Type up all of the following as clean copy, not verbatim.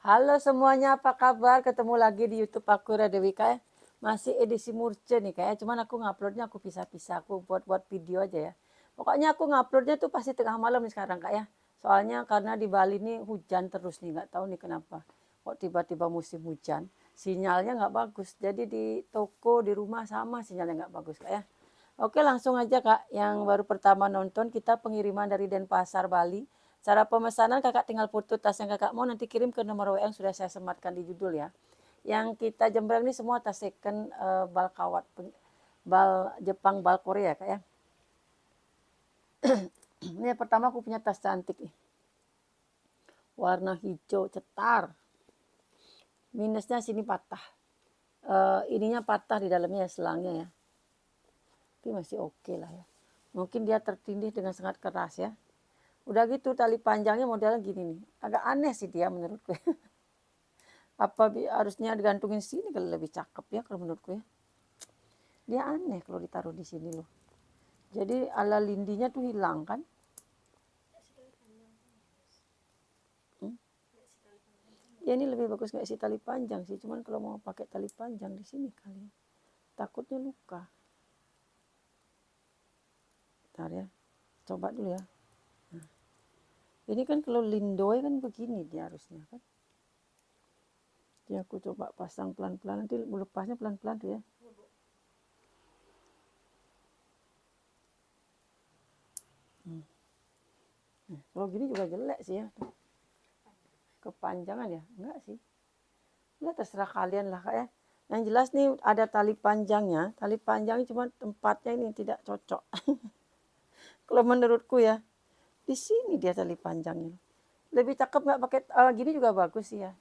Halo semuanya, apa kabar? Ketemu lagi di YouTube aku Radewi Kak ya. Masih edisi Murce nih Kak ya. Cuman aku nguploadnya aku pisah-pisah, aku buat video aja ya. Pokoknya aku nguploadnya tuh pasti tengah malam nih sekarang Kak ya. Soalnya karena di Bali nih hujan terus nih, nggak tahu nih kenapa. Kok tiba-tiba musim hujan, sinyalnya nggak bagus. Jadi di toko, di rumah sama sinyalnya nggak bagus Kak ya. Oke langsung aja Kak, yang baru pertama nonton kita pengiriman dari Denpasar Bali. Cara pemesanan Kakak tinggal foto tas yang Kakak mau nanti kirim ke nomor WA yang sudah saya sematkan di judul ya. Yang kita jembreng ini semua tas second bal kawat, bal Jepang, bal Korea Kak ya. Ini yang pertama aku punya tas cantik nih. Warna hijau cetar. Minusnya sini patah. Ininya patah di dalamnya ya, selangnya ya. Tapi masih oke lah ya. Mungkin dia tertindih dengan sangat keras ya. Udah gitu tali panjangnya modelnya gini nih. Agak aneh sih dia menurutku. Apa harusnya digantungin sini kalau lebih cakep ya kalau menurutku ya. Dia aneh kalau ditaruh di sini loh. Jadi ala lindinya tuh hilang kan. Hmm? Ya ini lebih bagus nggak isi tali panjang sih. Cuman kalau mau pakai tali panjang di sini kali. Takutnya luka. Bentar ya. Coba dulu ya. Nah. Ini kan kalau lindoy kan begini dia harusnya kan. Jadi aku coba pasang pelan-pelan. Nanti lepasnya pelan-pelan tuh ya. Nah, kalau gini juga jelek sih ya. Kepanjangan ya? Enggak sih. Ya terserah kalian lah Kak ya. Yang jelas nih ada tali panjangnya. Tali panjangnya cuma tempatnya ini tidak cocok. Kalau menurutku ya. Di sini dia tali panjangnya. Lebih cakep nggak pakai gini juga bagus sih ya.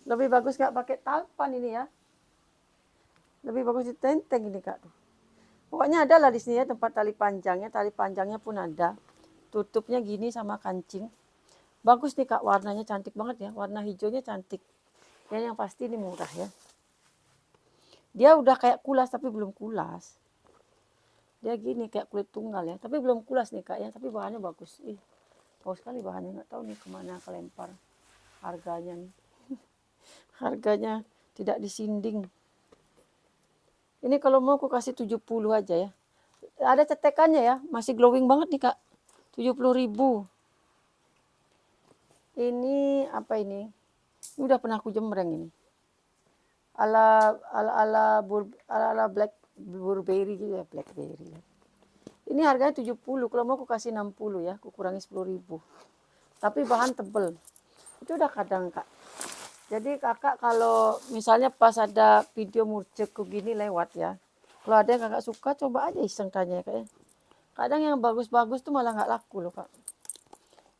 Lebih bagus nggak pakai talpan ini ya. Lebih bagus ditenteng ini Kak tuh. Pokoknya ada lah di sini ya tempat tali panjangnya. Tali panjangnya pun ada. Tutupnya gini sama kancing. Bagus nih Kak, warnanya cantik banget ya. Warna hijaunya cantik. Ya yang pasti ini murah ya. Dia udah kayak kulas tapi belum kulas. Dia gini kayak kulit tunggal ya. Tapi belum kulas nih Kak ya. Tapi bahannya bagus. Ih, bagus sekali bahannya. Nggak tahu nih kemana kelempar harganya nih. Harganya tidak disinding. Ini kalau mau aku kasih 70 aja ya. Ada cetekannya ya. Masih glowing banget nih Kak. 70.000. Ini apa ini? Ini udah pernah aku jembreng ini. Ala black Burberry gitu ya, blackberry. Ini harganya 70, kalau mau aku kasih 60 ya, aku kurangi 10.000. Tapi bahan tebel. Itu udah kadang Kak. Jadi Kakak kalau misalnya pas ada video murceku gini lewat ya. Kalau ada yang Kakak suka coba aja iseng tanya Kak ya. Kadang yang bagus-bagus tuh malah nggak laku loh Kak.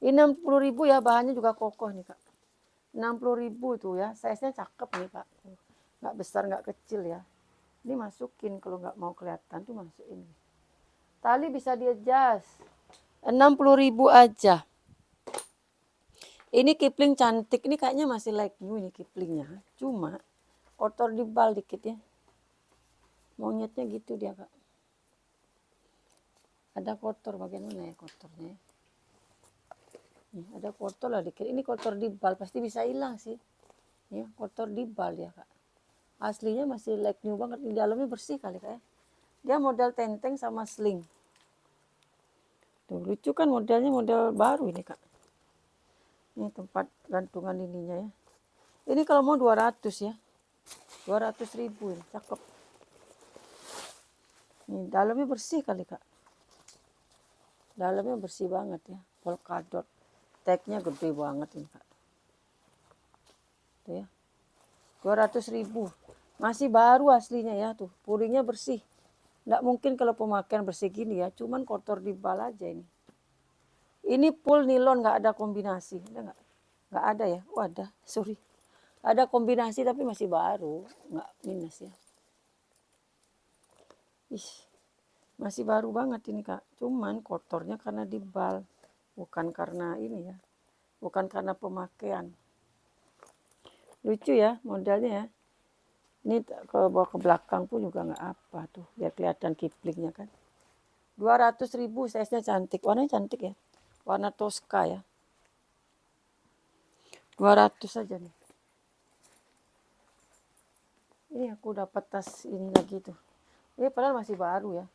Ini 60.000 ya, bahannya juga kokoh nih Kak. 60.000 tuh ya, size-nya cakep nih Kak. Nggak besar nggak kecil ya. Ini masukin kalau nggak mau kelihatan tuh masukin. Tali bisa di adjust. 60.000 aja. Ini Kipling cantik. Ini kayaknya masih like new ini Kiplingnya. Cuma kotor di bal dikit ya. Monyetnya gitu dia Kak. Ada kotor bagian mana ya kotornya. Ada kotor lah dikit. Ini kotor di bal pasti bisa hilang sih. Ya, kotor di bal ya Kak. Aslinya masih like new banget. Di dalamnya bersih kali Kak ya. Dia model tenteng sama sling. Tuh, lucu kan modelnya, model baru ini Kak. Ini tempat gantungan ininya ya. Ini kalau mau 200 ya. 200.000 ya, cakep. Ini dalamnya bersih kali Kak. Dalamnya bersih banget ya. Polkadot. Tagnya gede banget ini Kak. Tuh ya. 200.000. Masih baru aslinya ya tuh. Puringnya bersih. Nggak mungkin kalau pemakaian bersih gini ya. Cuman kotor di bal aja ini. Ini full nilon nggak ada kombinasi. Ada nggak? Nggak ada ya? Oh ada. Sorry. Ada kombinasi tapi masih baru. Nggak minus ya. Ih. Masih baru banget ini Kak. Cuman kotornya karena di bal. Bukan karena ini ya. Bukan karena pemakaian. Lucu ya modelnya ya. Ini kalau bawa ke belakang pun juga nggak apa tuh. Biar kelihatan kiplingnya kan. 200.000 size-nya cantik. Warnanya cantik ya. Warna Tosca ya. 200 saja nih. Ini aku dapat tas ini lagi tuh. Ini padahal masih baru ya.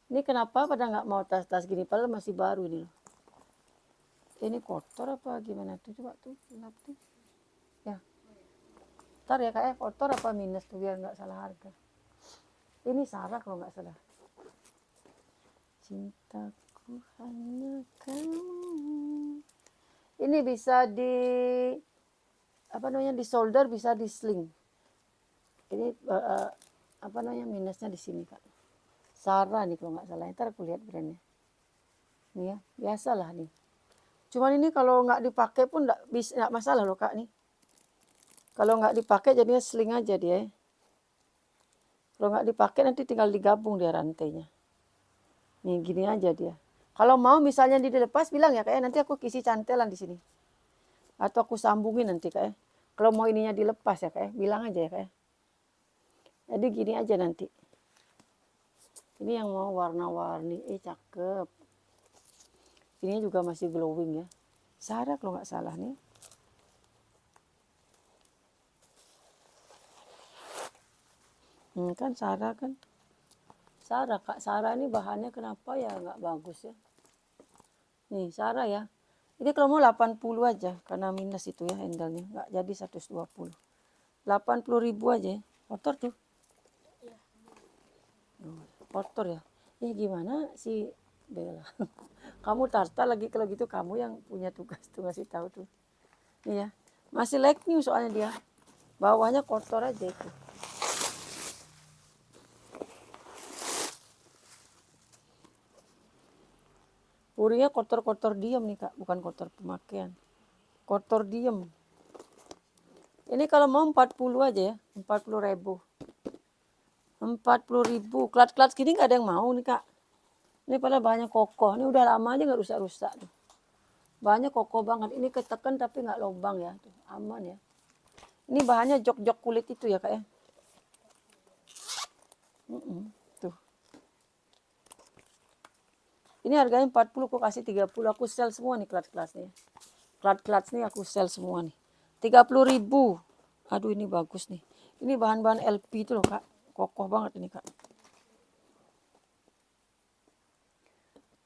Ini kenapa pada nggak mau tas-tas gini? Padahal masih baru ini loh. Ini kotor apa gimana tuh? Coba tuh, lap tuh. Ya. Ntar ya kayak kotor apa minus tuh biar nggak salah harga. Ini Sarah kalau nggak salah. Cintaku hanya kamu. Ini bisa di apa namanya di solder, bisa di sling. Ini apa namanya minusnya di sini kak. Sarah nih kalau nggak salah. Ntar aku lihat brandnya. Nih ya, biasalah nih. Cuman ini kalau nggak dipakai pun nggak masalah loh kak nih. Kalau nggak dipakai jadinya sling aja dia. Kalau nggak dipakai nanti tinggal digabung dia rantainya. Nih gini aja dia. Kalau mau misalnya dilepas bilang ya kayak nanti aku kisi cantelan di sini. Atau aku sambungin nanti kayak. Kalau mau ininya dilepas ya kayak bilang aja ya kayak. Jadi gini aja nanti. Ini yang mau warna-warni, cakep. Ini juga masih glowing ya. Sarah kalau nggak salah nih. Kan Sarah kan. Sarah kak, Sarah ini bahannya kenapa ya nggak bagus ya. Nih Sarah ya. Ini kalau mau 80 aja karena minus itu ya handle-nya. Nggak jadi 120. 80.000 aja ya. Kotor tuh. Kotor ya. Gimana sih Bella. Kamu Tarta lagi kalau gitu kamu yang punya tugas tuh ngasih tahu tuh. Nih ya. Masih like new soalnya dia. Bawahnya kotor aja itu. Purinya kotor-kotor diem nih kak. Bukan kotor pemakaian. Kotor diem. Ini kalau mau 40 aja ya. 40.000. 40.000. Klat-klat gini gak ada yang mau nih kak. Ini padahal banyak kokoh. Ini udah lama aja gak rusak-rusak tuh. Banyak kokoh banget. Ini ketekan tapi gak lubang ya. Tuh, aman ya. Ini bahannya jok-jok kulit itu ya kak ya. Tuh. Ini harganya 40, aku kasih 30. Aku sell semua nih klat-klat nih. Klat-klat nih aku sell semua nih. 30.000. Aduh ini bagus nih. Ini bahan-bahan LP itu loh kak. Kokoh banget ini kak.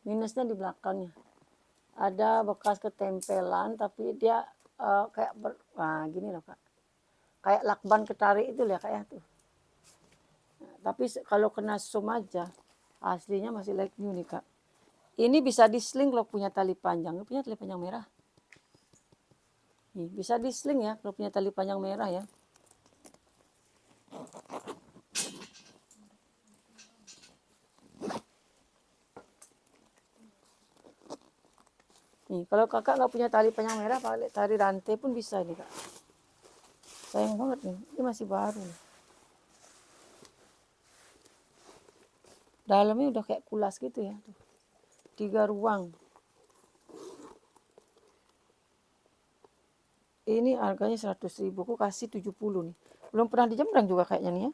Minusnya di belakangnya. Ada bekas ketempelan tapi dia kayak gini loh kak. Kayak lakban ketarik itu ya kak ya tuh. Nah, tapi kalau kena zoom aja aslinya masih like new nih kak. Ini bisa di sling kalau punya tali panjang. Punya tali panjang merah. Nih, bisa di sling ya kalau punya tali panjang merah ya. Nih, kalau kakak nggak punya tali panjang merah, pakai tali rantai pun bisa nih kak. Sayang banget nih, ini masih baru nih. Dalamnya udah kayak kulas gitu ya. Tuh. 3 ruang. Ini harganya 100.000, aku kasih 70 nih. Belum pernah dijembrang juga kayaknya nih ya.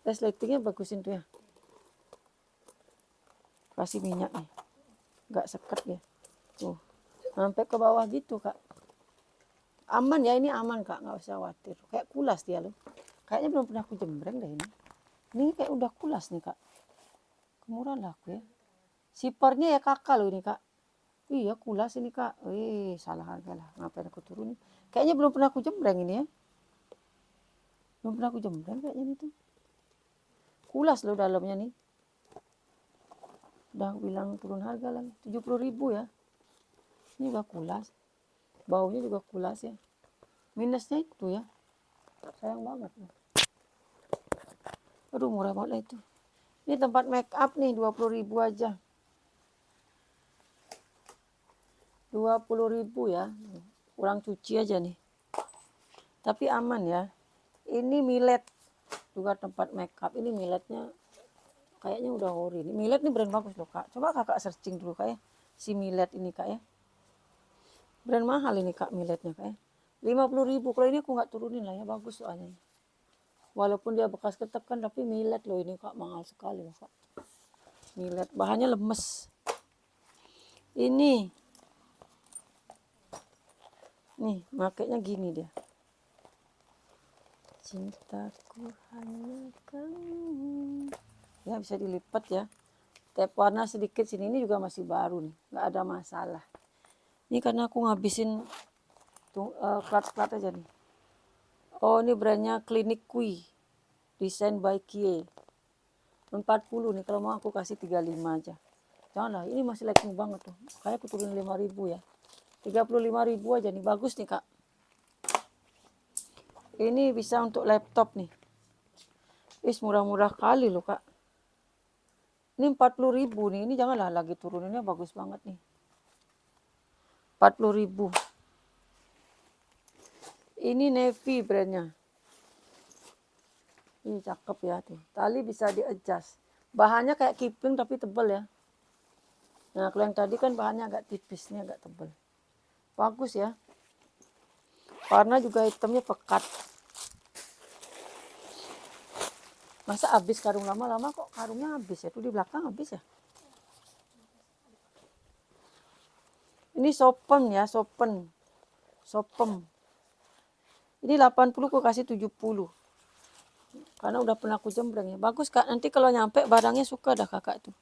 Resletingnya bagusin tuh ya. Kasih minyak nih. Nggak seket ya. Tuh. Sampai ke bawah gitu kak. Aman ya, ini aman kak, nggak usah khawatir. Kayak kulas dia loh. Kayaknya belum pernah aku jembreng deh ini. Ini kayak udah kulas nih kak. Kemurahan lah aku ya. Sipernya ya kakak loh ini kak. Iya kulas ini kak. Salah harga lah. Ngapain aku turunin. Kayaknya belum pernah aku jembreng ini ya. Belum pernah aku jembreng kayaknya ini tuh. Kulas loh dalamnya nih. Udah bilang turun harga lagi. 70.000 ya. Ini udah kulas. Baunya juga kulas ya. Minusnya itu ya. Sayang banget. Aduh murah banget lah itu. Ini tempat make up nih 20.000 aja. 20.000 ya. Kurang cuci aja nih. Tapi aman ya. Ini Millet. Juga tempat make up. Ini Milletnya kayaknya udah ori. Ini Millet nih brand bagus loh kak. Coba kakak searching dulu kak ya. Si Millet ini kak ya. Brand mahal ini kak Milletnya kak ya. 50.000. Kalau ini aku nggak turunin lah ya. Bagus soalnya. Walaupun dia bekas ketekan tapi Millet loh ini kak. Mahal sekali loh kak. Millet. Bahannya lemes. Ini Nih, makainya gini dia. Cintaku hanya kamu. Ya, bisa dilipat ya. Tap warna sedikit sini, ini juga masih baru nih, nggak ada masalah. Ini karena aku ngabisin klat-klat aja nih. Oh, ini brandnya Clinique Kui, desain by Kie. 40 nih, kalau mau aku kasih 35 aja. Janganlah, ini masih laku banget tuh. Kayak aku turunin 5.000 ya. 35.000 aja nih, bagus nih kak. Ini bisa untuk laptop nih. Murah-murah kali loh kak. Ini 40.000 nih, ini janganlah lagi turuninnya, bagus banget nih. 40.000. Ini Navy brandnya. Ini cakep ya tuh. Tali bisa di-adjust. Bahannya kayak Kipling tapi tebal ya. Nah kalau yang tadi kan bahannya agak tipis, ini agak tebal. Bagus ya. Warna juga hitamnya pekat. Masa habis karung lama-lama kok karungnya habis ya? Tuh di belakang habis ya. Ini sopen ya, sopen. Sopem. Ini 80 aku kasih 70. Karena udah pernah aku jembreng ya. Bagus kak, nanti kalau nyampe barangnya suka dah kakak tuh.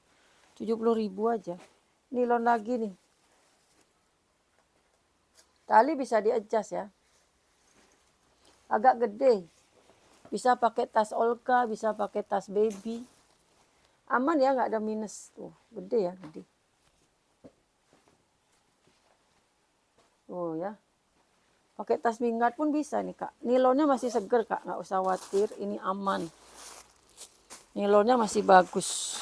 70.000 aja. Nilon lagi nih. Tali bisa di-adjust ya. Agak gede. Bisa pakai tas Olga, bisa pakai tas baby. Aman ya, nggak ada minus tuh. Gede ya, gede. Oh ya. Pakai tas minggat pun bisa nih kak. Nilonnya masih seger kak, nggak usah khawatir. Ini aman. Nilonnya masih bagus.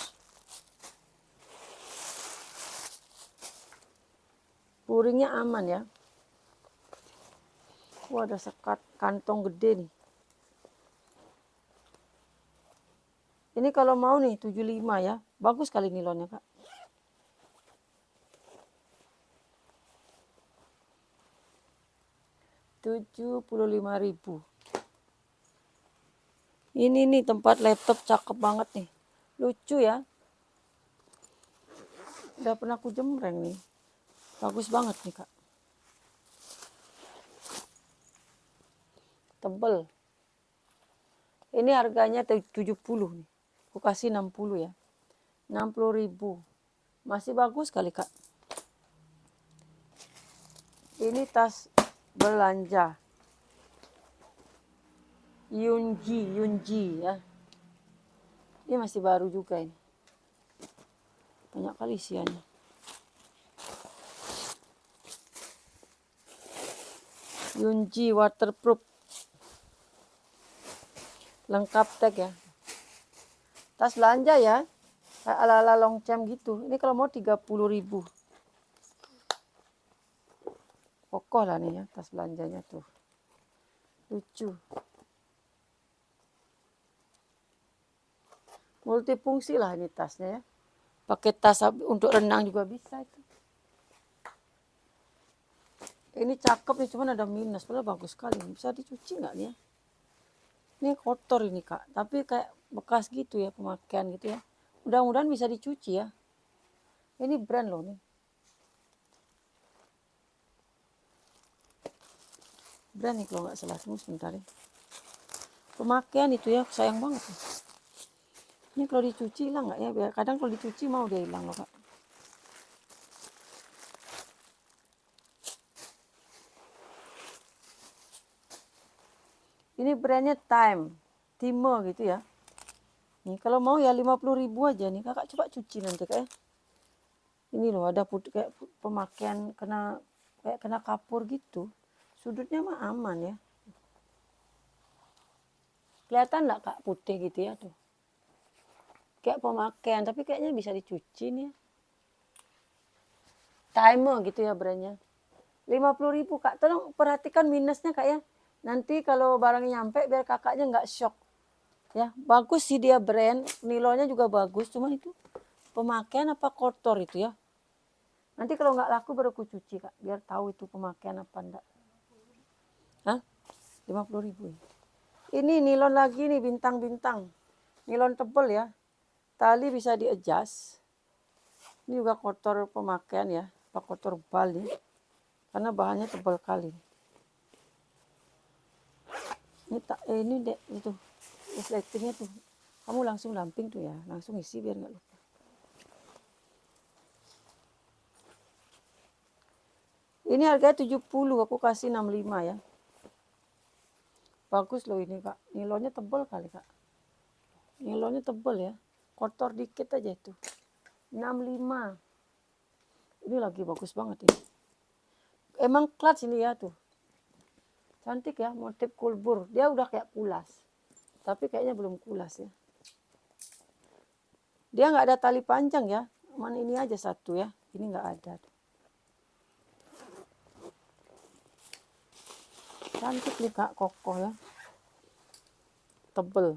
Puringnya aman ya. Wah ada sekat kantong gede nih. Ini kalau mau nih 75 ya. Bagus kali nilonnya kak. Rp75.000. Ini nih tempat laptop cakep banget nih. Lucu ya. Udah pernah aku jembreng nih. Bagus banget nih kak. Tebel. Ini harganya 70 nih. Aku kasih 60 ya. 60.000. Masih bagus kali kak. Ini tas belanja. Yunji ya. Ini masih baru juga ini. Banyak kali isiannya. Yunji waterproof. Lengkap tag ya. Tas belanja ya. Kayak ala-ala longcam gitu. Ini kalau mau 30.000. Kokoh lah nih ya tas belanjanya tuh. Lucu. Multifungsi lah ini tasnya ya. Pakai tas untuk renang juga bisa itu. Ini cakep nih, cuman ada minus. Padahal bagus sekali. Bisa dicuci nggak nih ya? Ini kotor ini kak. Tapi kayak bekas gitu ya, pemakaian gitu ya. Mudah-mudahan bisa dicuci ya. Ini brand loh nih. Brand nih kalau nggak salah. Tunggu sebentar ya. Pemakaian itu ya, sayang banget. Ini kalau dicuci hilang nggak ya? Biar kadang kalau dicuci mau dia hilang loh kak. Ini brandnya Time gitu ya. Nih kalau mau ya 50.000 aja nih. Kakak coba cuci nanti kak ya. Ini loh ada putih kayak pemakaian kayak kena kapur gitu. Sudutnya mah aman ya. Kelihatan nggak kak putih gitu ya tuh. Kayak pemakaian tapi kayaknya bisa dicuci nih ya. Timer gitu ya brandnya. 50.000 kak. Tolong perhatikan minusnya kak ya. Nanti kalau barangnya nyampe biar kakaknya nggak shock. Ya bagus sih dia brand. Nilainya juga bagus. Cuma itu pemakaian apa kotor itu ya. Nanti kalau nggak laku baru aku cuci kak. Biar tahu itu pemakaian apa enggak. Hah? 50.000 ya. Ini nilon lagi nih bintang-bintang. Nilon tebel ya. Tali bisa di-adjust. Ini juga kotor pemakaian ya. Apa kotor bal nih. Karena bahannya tebal kali. Ini dek itu resletingnya tuh. Kamu langsung lamping tuh ya, langsung isi biar nggak lupa. Ini harganya 70, aku kasih 65 ya. Bagus loh ini kak, nilonnya tebal kali kak. Nilonnya tebal ya, kotor dikit aja itu. 65. Ini lagi bagus banget ini. Emang clutch ini ya tuh. Cantik ya, motif kulbur. Dia udah kayak kulas. Tapi kayaknya belum kulas ya. Dia nggak ada tali panjang ya. Cuman ini aja satu ya. Ini nggak ada. Cantik nih kak, kokoh ya. Tebel.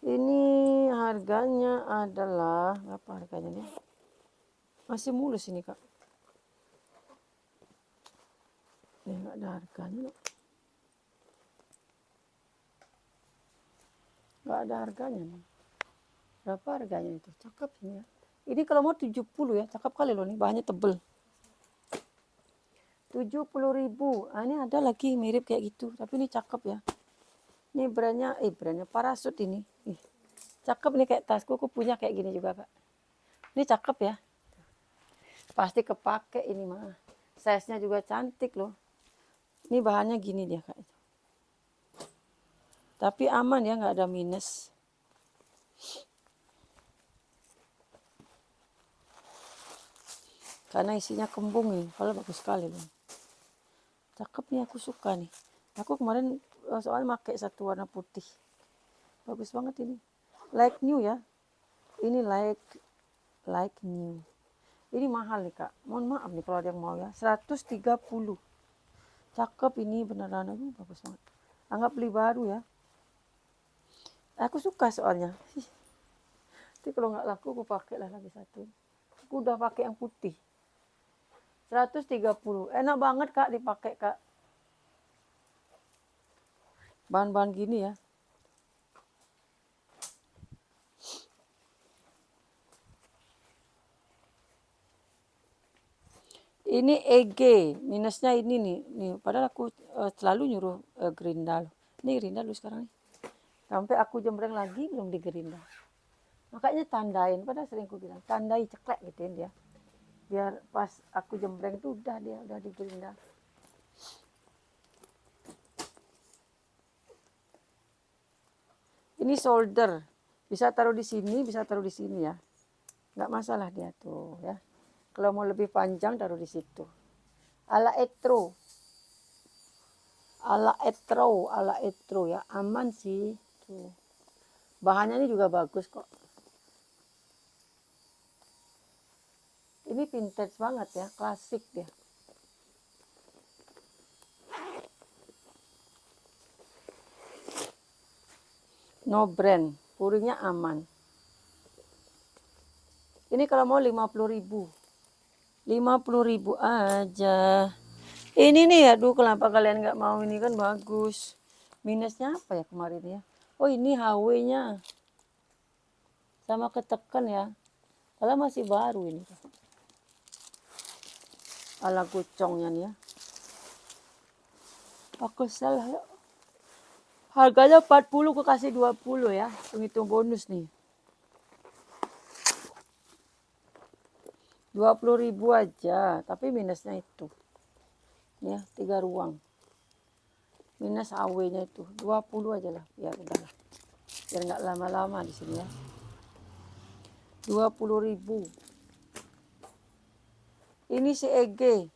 Ini harganya adalah, berapa harganya nih? Masih mulus ini kak. Ini nggak ada harganya loh. Nggak ada harganya nih. Berapa harganya itu? Cakep ini ya. Ini kalau mau 70 ya, cakep kali loh nih, bahannya tebel. 70.000. Ah, ini ada lagi mirip kayak gitu, tapi ini cakep ya. Ini brandnya Parachute ini. Ih, cakep nih kayak tasku, aku punya kayak gini juga kak. Ini cakep ya. Pasti kepake ini mah. Size-nya juga cantik loh. Ini bahannya gini dia kak. Tapi aman ya, nggak ada minus. Karena isinya kembung nih, kalau bagus sekali loh. Cakep nih, aku suka nih. Aku kemarin soalnya pakai satu warna putih. Bagus banget ini. Like new ya. Ini like new. Ini mahal nih kak. Mohon maaf nih kalau ada yang mau ya. 130. Cakep ini beneran. Aduh, bagus banget. Anggap beli baru ya. Aku suka soalnya. Tapi kalau nggak laku aku pakai lah lagi satu. Aku udah pakai yang putih. 130. Enak banget kak dipakai kak. Bahan-bahan gini ya. Ini EG, minusnya ini nih. Padahal aku selalu nyuruh gerinda. Ini gerinda lu sekarang nih. Sampai aku jembreng lagi belum digerinda. Makanya tandain, padahal sering aku bilang, tandai ceklek gituin dia. Biar pas aku jembreng tuh udah digerinda. Ini solder, bisa taruh di sini, bisa taruh di sini ya. Nggak masalah dia tuh ya. Kalau mau lebih panjang taruh di situ. Ala etro ya, aman sih. Tuh. Bahannya ini juga bagus kok. Ini vintage banget ya, klasik dia. No brand, puringnya aman. Ini kalau mau 50.000. 50.000 aja. Ini nih, aduh kenapa kalian nggak mau, ini kan bagus. Minusnya apa ya kemarin ya? Oh ini HW-nya. Sama ketekan ya. Kalau masih baru ini. Ala gocongnya nih ya. Aku salah ya. Harganya 40, aku kasih 20 ya. Hitung bonus nih. 20.000 aja, tapi minusnya itu. Ya, 3 ruang. Minus AW-nya itu 20 aja lah, biar udah. Biar nggak lama-lama di sini ya. 20.000. Ini si EG.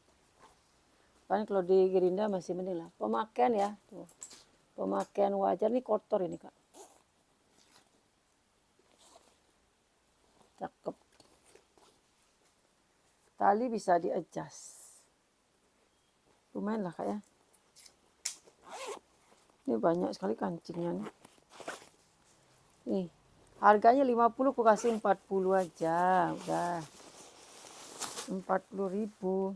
Kan kalau di Gerinda masih mending lah. Pemakaian ya, tuh. Pemakaian wajar nih kotor ini, Kak. Cakep. Tali bisa di-adjust. Lumayan lah, Kak ya. Ini banyak sekali kancingnya nih. Nih, harganya 50, aku kasih 40 aja. Udah. 40.000.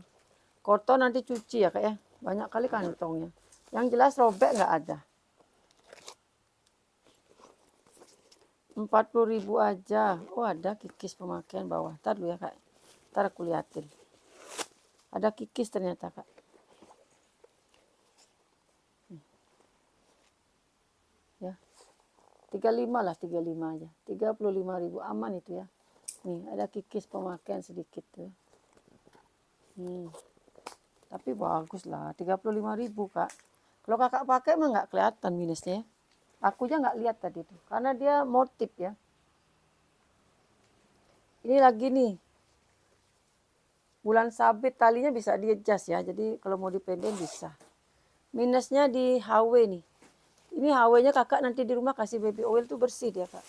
Kotor nanti cuci ya, Kak ya. Banyak kali kantongnya. Yang jelas robek nggak ada. 40.000 aja. Oh, ada kikis pemakaian bawah. Ntar dulu ya, Kak. Ntar aku liatin. Ada kikis ternyata, Kak. 35 lah, 35 aja. 35.000 aman itu ya. Nih ada kikis pemakaian sedikit tuh. Tapi bagus lah, 35.000 Kak. Kalau kakak pakai mah nggak kelihatan minusnya ya. Aku aja nggak lihat tadi tuh, karena dia motif ya. Ini lagi nih, bulan sabit talinya bisa di-adjust ya. Jadi kalau mau dipendekin bisa. Minusnya di HW nih. Ini HW-nya kakak nanti di rumah kasih baby oil tuh bersih dia Kak.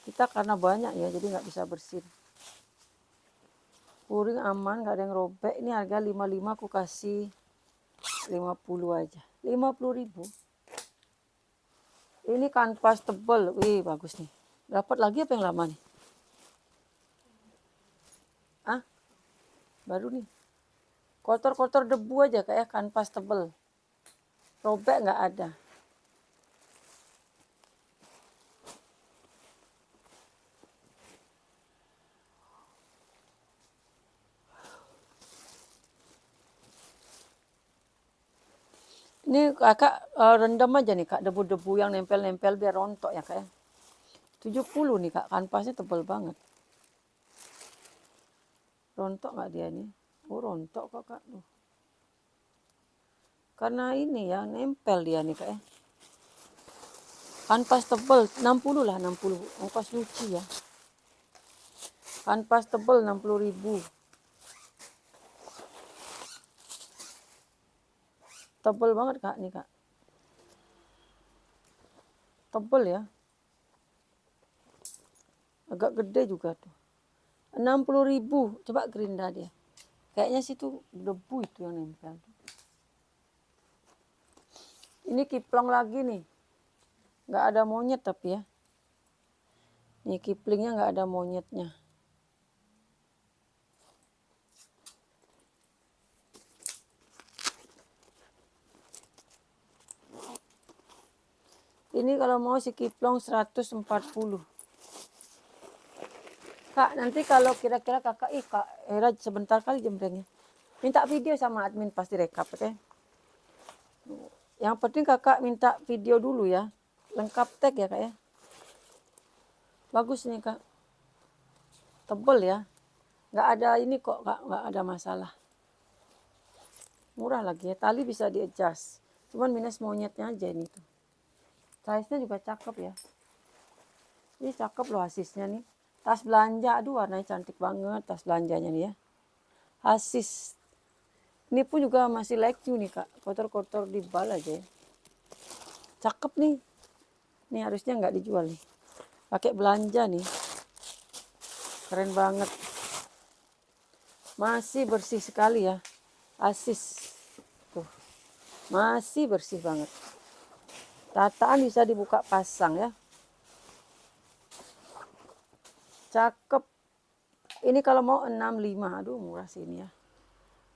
Kita karena banyak ya, jadi nggak bisa bersih. Puring aman, nggak ada yang robek. Ini harga 55 aku kasih 50 aja. 50.000. Ini kanvas tebel. Wih, bagus nih. Dapat lagi apa yang lama nih? Ah, baru nih. Kotor-kotor debu aja kayak kanvas tebel. Robek nggak ada. Ini kakak rendam aja nih Kak, debu-debu yang nempel-nempel biar rontok ya Kak ya. 70 nih Kak, kanvasnya tebal banget. Rontok nggak dia nih? Oh rontok Kak. Tuh. Karena ini ya, nempel dia nih Kak ya. Kanvas tebal, 60 lah, 60. Ongkos nyuci ya. Kanvas tebal 60.000. Tebal banget Kak nih Kak. Tebal ya. Agak gede juga tuh. 60.000. Coba gerinda dia. Kayaknya sih tuh debu itu yang nempel. Ini kiplong lagi nih. Nggak ada monyet tapi ya. Nih kiplingnya nggak ada monyetnya. Ini kalau mau si kiplong 140. Kak, nanti kalau kira-kira kakak, Kak Era sebentar kali jembrengnya. Minta video sama admin pasti rekap ya. Yang penting kakak minta video dulu ya. Lengkap tag ya Kak ya. Bagus nih Kak. Tebel ya. Nggak ada ini kok Kak, nggak ada masalah. Murah lagi ya, tali bisa di-adjust. Cuman minus monyetnya aja ini tuh. Size-nya juga cakep ya. Ini cakep loh Asisnya nih. Tas belanja, aduh warnanya cantik banget tas belanjanya nih ya. Asis. Ini pun juga masih like you nih Kak. Kotor-kotor di bal aja ya. Cakep nih. Ini harusnya nggak dijual nih. Pakai belanja nih. Keren banget. Masih bersih sekali ya. Asis. Tuh. Masih bersih banget. Tataan bisa dibuka pasang ya. Cakep. Ini kalau mau 65. Aduh murah sih ini ya.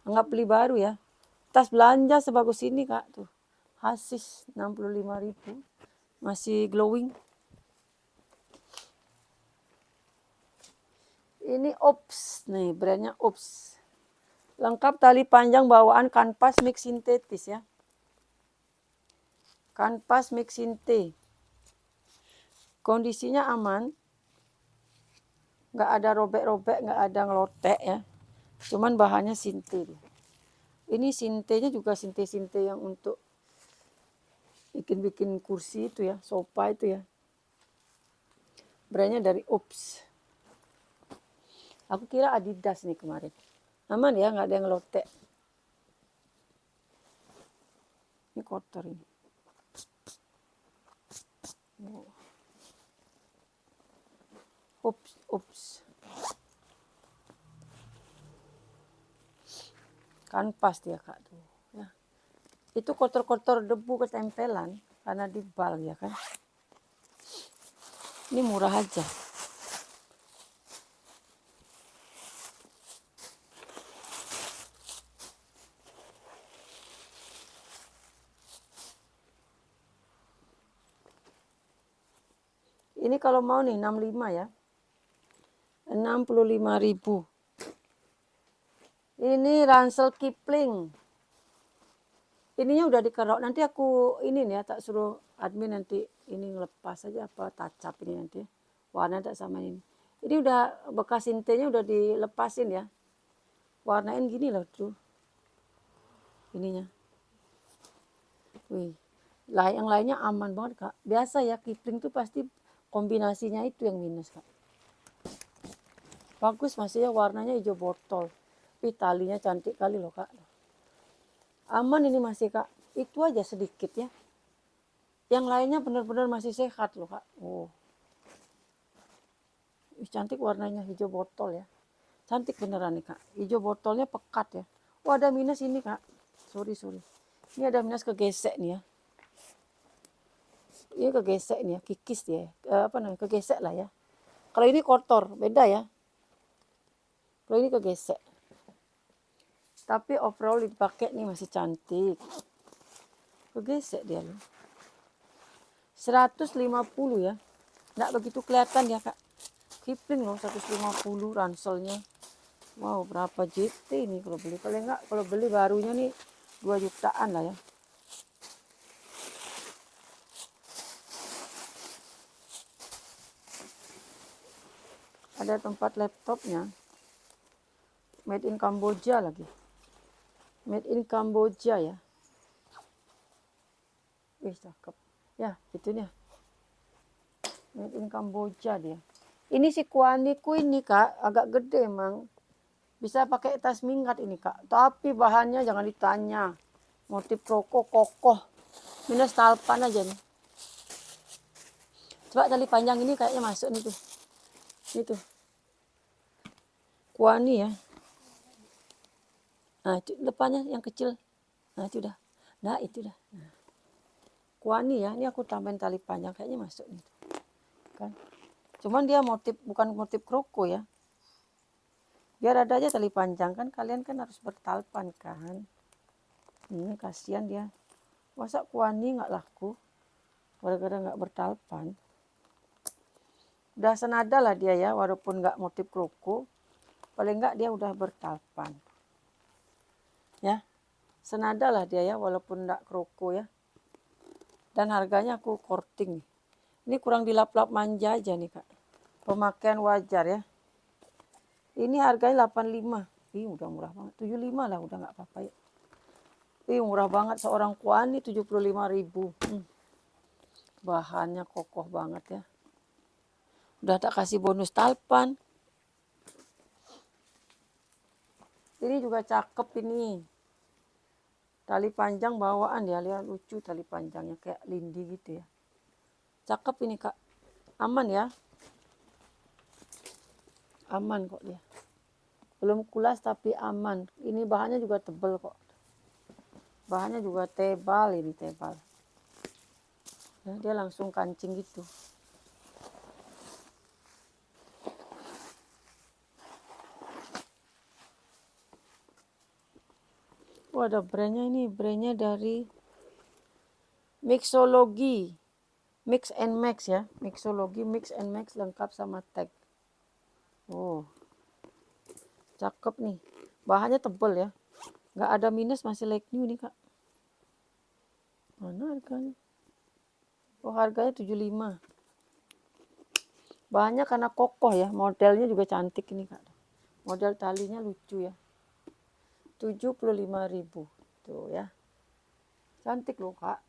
Anggap beli baru ya. Tas belanja sebagus ini Kak tuh. Asis 65.000. Masih glowing. Ini Ops nih, brandnya Ops. Lengkap tali panjang bawaan kanvas mix sintetis ya. Kanvas mix sinte. Kondisinya aman. Nggak ada robek-robek, nggak ada ngelotek ya. Cuman bahannya sinte. Ini sintenya juga sinte-sinte yang untuk bikin-bikin kursi itu ya, sofa itu ya. Brandnya dari Ops. Aku kira Adidas nih kemarin. Aman ya, nggak ada yang ngelotek. Ini kotor ini. Ups. Kanvas dia Kak tuh. Ya. Itu kotor-kotor debu ketempelan karena di bal ya kan. Ini murah aja. Ini kalau mau nih 65 ya. 65.000. Ini ransel Kipling. ininya udah dikerok. Nanti aku ini nih ya, tak suruh admin nanti ini ngelepas aja apa tacap ini nanti. Warna tak sama ini. Ini udah bekas intenya udah dilepasin ya. Warnain gini loh tuh. Ininya. Wih. Lah yang lainnya aman banget Kak. Biasa ya Kipling tuh pasti kombinasinya itu yang minus Kak. Bagus masih ya warnanya hijau botol. Tapi talinya cantik kali loh Kak. Aman ini masih Kak. Itu aja sedikit ya. Yang lainnya benar-benar masih sehat loh Kak. Oh. Cantik warnanya hijau botol ya. Cantik beneran nih Kak. Hijau botolnya pekat ya. Oh ada minus ini Kak. Sorry. Ini ada minus kegesek nih ya. Ini kegesek nih ya. Kikis dia. Apa namanya? Kegesek lah ya. Kalau ini kotor. Beda ya. Kalau ini kegesek. Tapi overall dipakai nih masih cantik. Kegesek dia loh. 150 ya. Nggak begitu kelihatan ya Kak. Kipling loh 150 ranselnya. Wow berapa JT nih kalau beli. Kalau beli barunya nih 2 jutaan lah ya. Ada tempat laptopnya. Made in Kamboja lagi. Made in Kamboja ya. Wih cakep. Ya itunya. Made in Kamboja dia. Ini si Kuaniku ini Kak agak gede emang. Bisa pakai tas minggat ini Kak. Tapi bahannya jangan ditanya. Motif rokok kokoh. Minus talpan aja nih. Coba tali panjang ini kayaknya masuk nih tuh. Ini tuh. Kuani ya. Nah itu depannya yang kecil. Nah itu udah. Nah itu udah. Nah. Kuani ya. Ini aku tambahin tali panjang kayaknya masuk nih. Kan. Cuman dia bukan motif kroko ya. Biar ada aja tali panjang kan. Kalian kan harus bertalpan kan. Ini kasihan dia. Masa Kuani nggak laku? Gara-gara nggak bertalpan. Udah senada lah dia ya. Walaupun nggak motif kroko. Paling nggak dia udah bertalpan. Ya. Senada lah dia ya. Walaupun nggak kroko ya. Dan harganya aku korting. Ini kurang dilap-lap manja aja nih Kak. Pemakaian wajar ya. Ini harganya 85. Ih udah murah banget. 75 lah udah nggak apa-apa ya. Ih murah banget seorang Kuani 75.000. Bahannya kokoh banget ya. Udah tak kasih bonus talpan. Ini juga cakep ini. Tali panjang bawaan ya. Lihat lucu tali panjangnya kayak lindi gitu ya. Cakep ini Kak. Aman ya. Aman kok dia. Belum kulas tapi aman. Ini bahannya juga tebal kok. Bahannya juga tebal ini tebal. Ya, dia langsung kancing gitu. Oh ada brandnya ini. Brandnya dari Mixology. Mix and Max ya. Mixology Mix and Max lengkap sama tag. Oh. Cakep nih. Bahannya tebal ya. Nggak ada minus masih like new nih Kak. Mana harganya? Oh harganya 75. Bahannya karena kokoh ya. Modelnya juga cantik ini Kak. Model talinya lucu ya. 75.000. Tuh ya. Cantik loh Kak.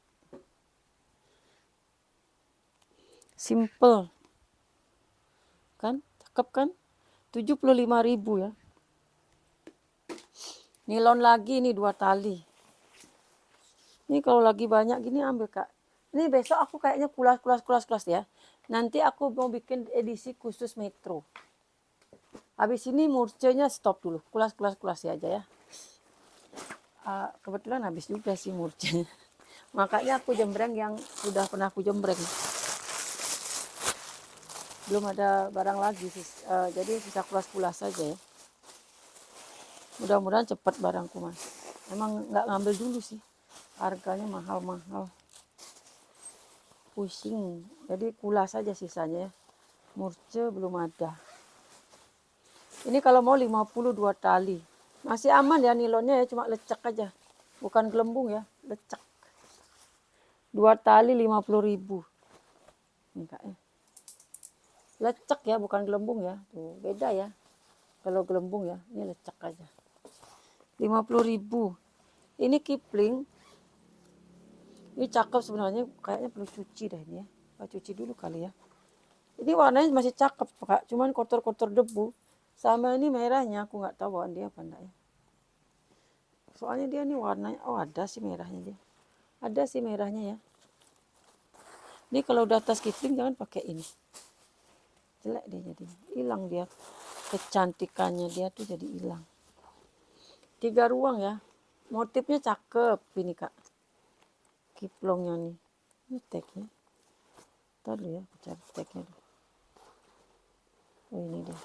Simple. Kan? Cakep kan? 75.000 ya. Nilon lagi ini 2 tali. Ini kalau lagi banyak gini ambil Kak. Ini besok aku kayaknya kulas ya. Nanti aku mau bikin edisi khusus Metro. Habis ini murcenya stop dulu. Kulas ya aja ya. Kebetulan habis juga sih murcenya. Makanya aku jembreng yang sudah pernah aku jembreng. Belum ada barang lagi sih. Jadi sisa kulas saja ya. Mudah-mudahan cepat barangku mas. Emang nggak ngambil dulu sih. Harganya mahal-mahal. Pusing. Jadi kulas saja sisanya ya. Murce belum ada. Ini kalau mau 52 tali. Masih aman ya nilonnya ya. Cuma lecek aja. bukan gelembung ya, lecek. 2 tali 50.000. Nih Kak ya. Lecek ya, bukan gelembung ya. Tuh, beda ya. Kalau gelembung ya, ini lecek aja. 50.000. Ini Kipling. Ini cakep sebenarnya, kayaknya perlu cuci deh ini ya. Cuci dulu kali ya. Ini warnanya masih cakep Kak, cuman kotor-kotor debu. Sama ini merahnya, aku nggak tahu bawaan dia apa enggak ya. Soalnya dia nih warnanya, oh ada sih merahnya dia. Ada sih merahnya ya. Ini kalau udah tas Kipling jangan pakai ini. Jelek dia jadi, hilang dia. Kecantikannya dia tuh jadi hilang. 3 ruang ya. Motifnya cakep ini Kak. Kiplongnya nih. Ini tagnya. Ntar dulu ya, aku cari tagnya dulu. Oh ini dia.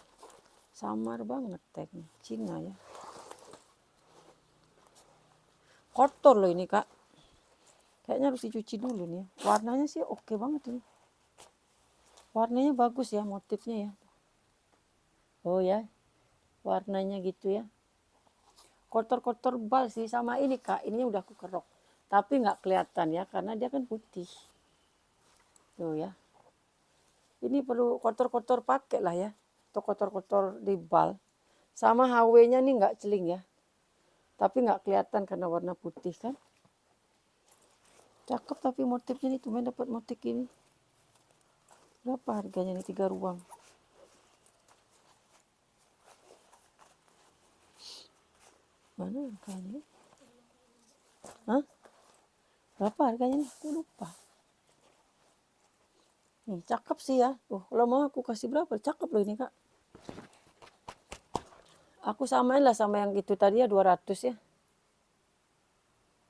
Samar banget tagnya. Cina ya. Kotor loh ini Kak. Kayaknya harus dicuci dulu nih. Warnanya sih oke banget ini. Warnanya bagus ya motifnya ya. Oh ya. Warnanya gitu ya. Kotor-kotor bal sih sama ini Kak. Ininya udah aku kerok. Tapi nggak kelihatan ya karena dia kan putih. Tuh ya. Ini perlu kotor-kotor pakai lah ya. Atau kotor-kotor di bal. Sama HW-nya nih nggak celing ya. Tapi nggak kelihatan karena warna putih kan. Cakep tapi motifnya nih. Tumen dapat motif ini. Berapa harganya nih 3 ruang? Mana harganya? Hah? Berapa harganya nih? Aku lupa. Nih cakep sih ya. Kalau mau aku kasih berapa? Cakep loh ini Kak. Aku samain lah sama yang itu tadi ya 200 ya.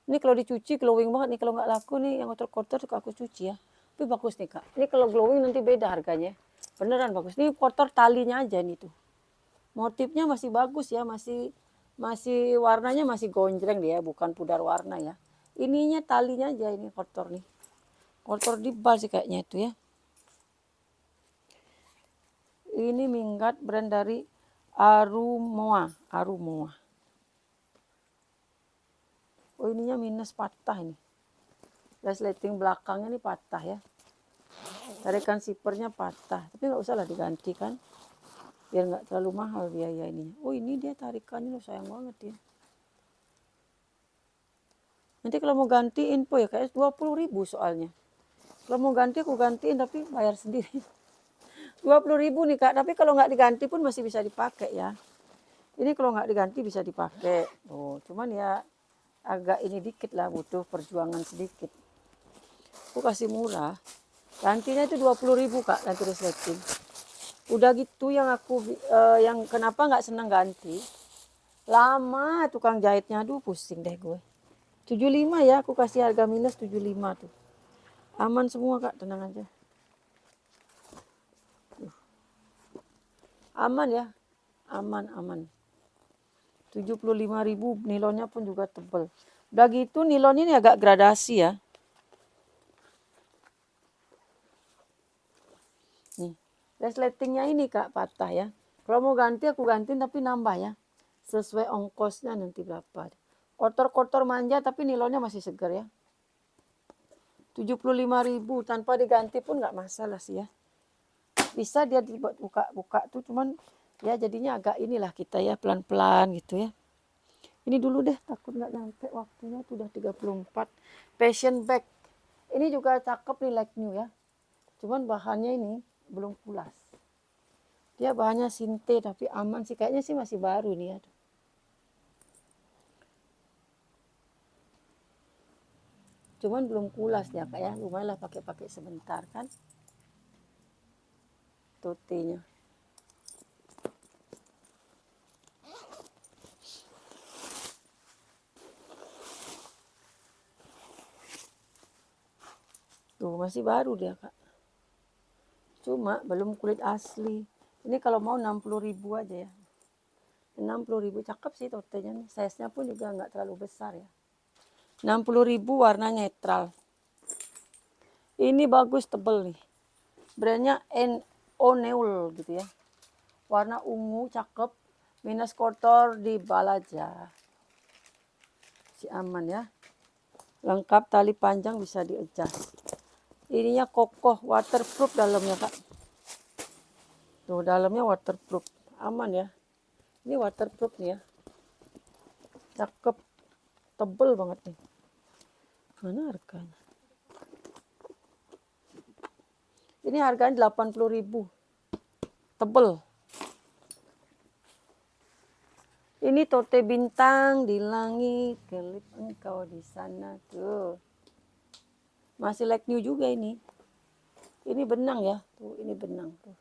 Ini kalau dicuci glowing banget nih. Kalau nggak laku nih yang kotor-kotor aku cuci ya. Tapi bagus nih Kak. Ini kalau glowing nanti beda harganya. Beneran bagus. Ini kotor talinya aja nih tuh. Motifnya masih bagus ya. Masih warnanya masih gonjreng dia. Bukan pudar warna ya. Ininya talinya aja ini kotor nih. Kotor di bal sih kayaknya itu ya. Ini minggat brand dari Arumoa. Oh ininya minus patah ini. Resleting belakangnya ini patah ya. Tarikan sipernya patah. Tapi nggak usah lah diganti kan. Biar nggak terlalu mahal biaya ini. Oh ini dia tarikannya loh sayang banget ya. Nanti kalau mau ganti info ya kayak 20.000 soalnya. Kalau mau ganti aku gantiin tapi bayar sendiri. 20.000 nih Kak. Tapi kalau nggak diganti pun masih bisa dipakai ya. Ini kalau nggak diganti bisa dipakai. Oh cuman ya agak ini dikit lah, butuh perjuangan sedikit. Aku kasih murah. Gantinya itu 20.000 Kak, ganti resleting. Udah gitu yang aku yang kenapa nggak senang ganti. Lama tukang jahitnya, aduh pusing deh gue. 75 ya, aku kasih harga minus 75 tuh. Aman semua Kak, tenang aja. Aman ya, aman. 75.000, nilonnya pun juga tebel. Udah gitu nilon ini agak gradasi ya. Nih, resletingnya ini Kak patah ya. Kalau mau ganti aku gantiin tapi nambah ya. Sesuai ongkosnya nanti berapa. Kotor-kotor manja tapi nilonnya masih segar ya. 75.000 tanpa diganti pun nggak masalah sih ya. Bisa dia dibuka-buka tuh cuman ya jadinya agak inilah kita ya pelan-pelan gitu ya. Ini dulu deh takut nggak nyampe waktunya tuh udah 34. Passion bag. Ini juga cakep nih like new ya. Cuman bahannya ini belum pulas. Dia bahannya sinte tapi aman sih. Kayaknya sih masih baru nih ya. Cuman belum pulas ya Kak ya. Lumayan lah pakai-pakai sebentar kan. Totinya. Tuh masih baru dia Kak. Cuma belum kulit asli. Ini kalau mau 60.000 aja ya. 60.000 cakep sih totenya nih. Size-nya pun juga nggak terlalu besar ya. 60.000 warna netral. Ini bagus tebel nih. Brandnya Oneul gitu ya. Warna ungu cakep. Minus kotor di bal aja. masih aman ya. Lengkap tali panjang bisa di-adjust. Ininya kokoh, waterproof dalamnya Kak. Tuh dalamnya waterproof, aman ya. Ini waterproof nih ya. Cakep, tebel banget nih. Mana harganya? Ini harganya 80.000. Tebel. Ini tote bintang di langit, kelip engkau di sana tuh. Masih like new juga ini. Ini benang ya, tuh ini benang tuh.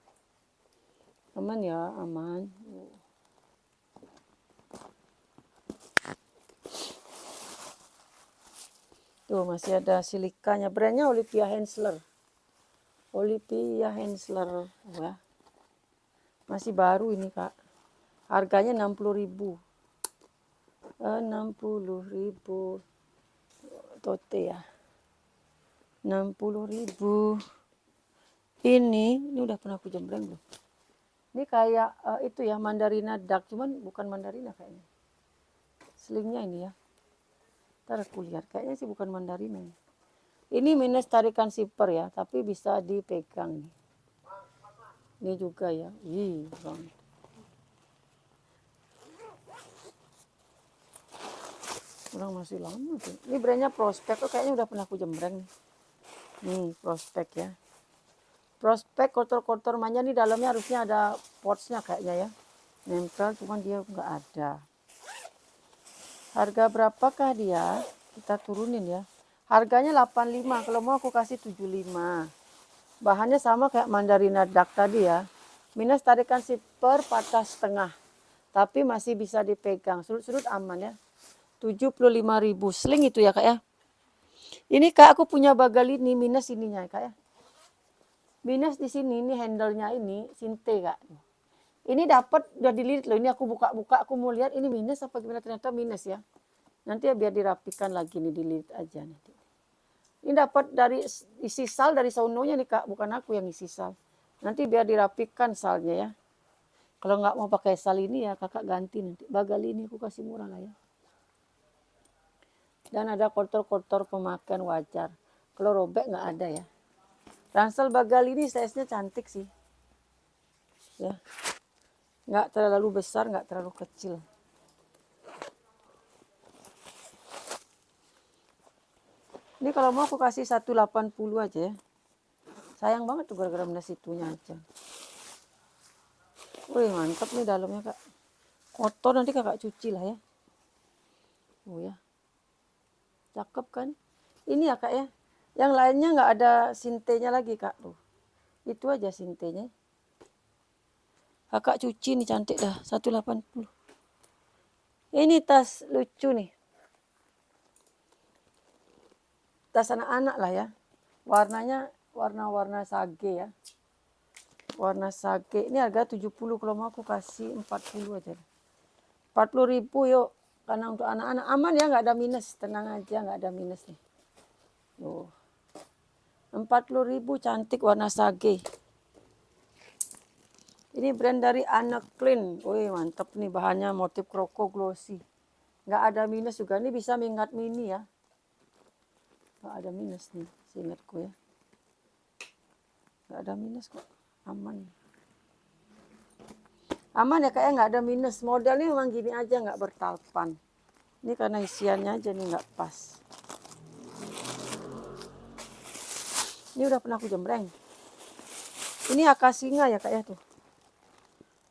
Aman ya, aman. Tuh masih ada silikanya. Brandnya Olivia Hensler. Olivia Hensler ya. Masih baru ini Kak. Harganya 60.000. 60.000 tote ya. 60.000. Ini udah pernah aku jembreng belum? Ini kayak itu ya Mandarina Duck, cuman bukan Mandarina kayaknya. Slingnya ini ya. Ntar aku lihat, kayaknya sih bukan Mandarina ini. Ini minus tarikan zipper ya, tapi bisa dipegang nih. Ini juga ya. Wih, bang. Kurang masih lama tuh. Ini brandnya Prospek, kayaknya udah pernah aku jembreng nih. Nih, Prospek ya. Prospek kotor-kotor manja nih dalamnya harusnya ada pouchnya kayaknya ya. Nempel, cuman dia nggak ada. Harga berapakah dia? Kita turunin ya. Harganya 85, kalau mau aku kasih 75. Bahannya sama kayak Mandarina Duck tadi ya. Minus tarikan zipper patah setengah. Tapi masih bisa dipegang. Sudut-sudut aman ya. 75.000. Sling itu ya Kak ya. Ini Kak aku punya bagal ini minus ininya Kak ya. Minus di sini ini handle-nya ini sinte Kak. Ini dapat udah dililit loh. Ini aku buka-buka aku mau lihat ini minus apa gimana, ternyata minus ya. Nanti ya biar dirapikan lagi nih, dililit aja nanti. Ini dapat dari isi sal dari sononya nih Kak, bukan aku yang isi sal. Nanti biar dirapikan salnya ya. Kalau nggak mau pakai sal ini ya Kakak ganti nanti. Bagal ini aku kasih murah lah ya. Dan ada kotor-kotor pemakaian wajar. Kalau robek nggak ada ya. Ransel bagal ini size-nya cantik sih. Ya. Nggak terlalu besar, nggak terlalu kecil. Ini kalau mau aku kasih 180 aja ya. Sayang banget tuh gara-gara minus itunya aja. Wih mantap nih dalamnya Kak. Kotor nanti Kakak cuci lah ya. Oh ya. Cakep kan. Ini ya Kak ya. Yang lainnya nggak ada sintenya lagi Kak. Tuh. Itu aja sintenya. Kakak cuci nih cantik dah. 180. Ini tas lucu nih. Tas anak-anak lah ya. Warnanya warna-warna sage ya. Warna sage. Ini harga 70, kalau mau aku kasih 40 aja. 40.000 yuk. Karena untuk anak-anak aman ya, nggak ada minus. Tenang aja, nggak ada minus nih. Tuh. 40.000 cantik warna sage. Ini brand dari Anne Clean. Wih mantap nih bahannya motif kroko glossy. Nggak ada minus juga. Ini bisa mengingat mini ya. Nggak ada minus nih, seingatku ya. Nggak ada minus kok. Aman. Aman ya kayaknya nggak ada minus. Modelnya memang gini aja nggak bertalpan. Ini karena isiannya aja nih nggak pas. Ini udah pernah aku jembreng. Ini akasinga ya kak ya tuh.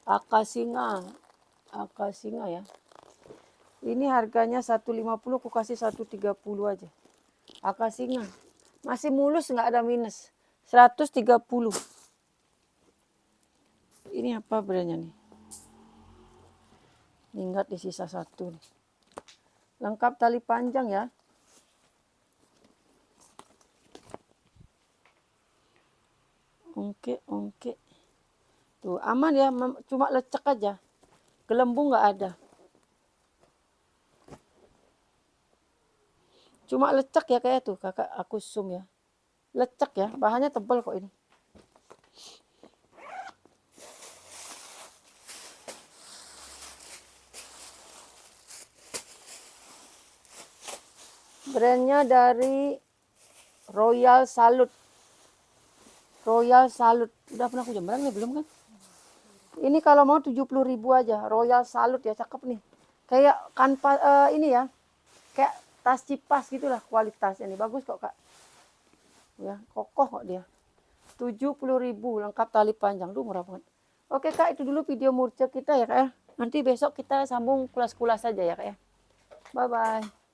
Akasinga ya. Ini harganya 150, aku kasih 130 aja. Akasinga. Masih mulus nggak ada minus. 130. Ini apa brandnya nih? Ingat di sisa satu nih. Lengkap tali panjang ya. Ongke. Tuh aman ya, cuma lecek aja. Gelembung nggak ada. Cuma lecek ya kayak tuh kakak aku zoom ya. Lecek ya, bahannya tebal kok ini. Brandnya dari Royal Salute. Royal Salute. Udah pernah aku jembrang nih belum kan? Ini kalau mau 70.000 aja. Royal Salute ya, cakep nih. Kayak kanvas ini ya. Kayak tas cipas gitulah kualitasnya nih. Bagus kok, Kak. Ya, kokoh kok dia. 70.000 lengkap tali panjang. Duh, murah banget. Oke, Kak, itu dulu video murce kita ya, Kak ya. Nanti besok kita sambung kulas-kulas saja ya, Kak ya. Bye bye.